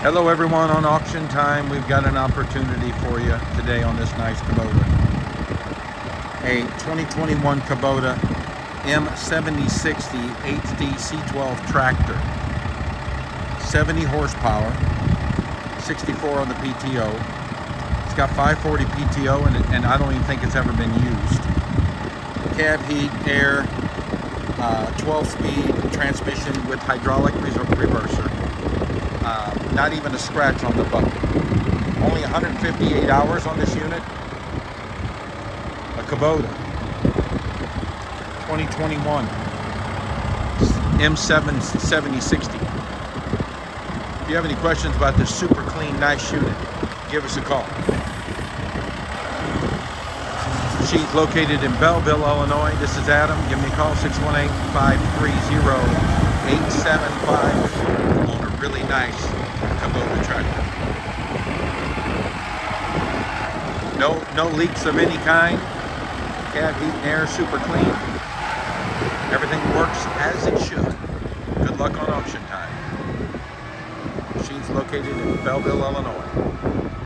Hello everyone, on auction time we've got an opportunity for you today on this nice Kubota. A 2021 Kubota M7060HDC12 tractor. 70 horsepower, 64 on the PTO. It's got 540 PTO and I don't even think it's ever been used. Cab heat, air, 12-speed transmission with hydraulic reverser. Not even a scratch on the bucket. Only 158 hours on this unit. A Kubota 2021 M7060. If you have any questions about this super clean, nice unit, give us a call. She's located in Belleville, Illinois. This is Adam. Give me a call, 618-530-8750. On a really nice Kubota tractor. No leaks of any kind. Cab heat and air, super clean. Everything works as it should. Good luck on auction time. She's located in Belleville, Illinois.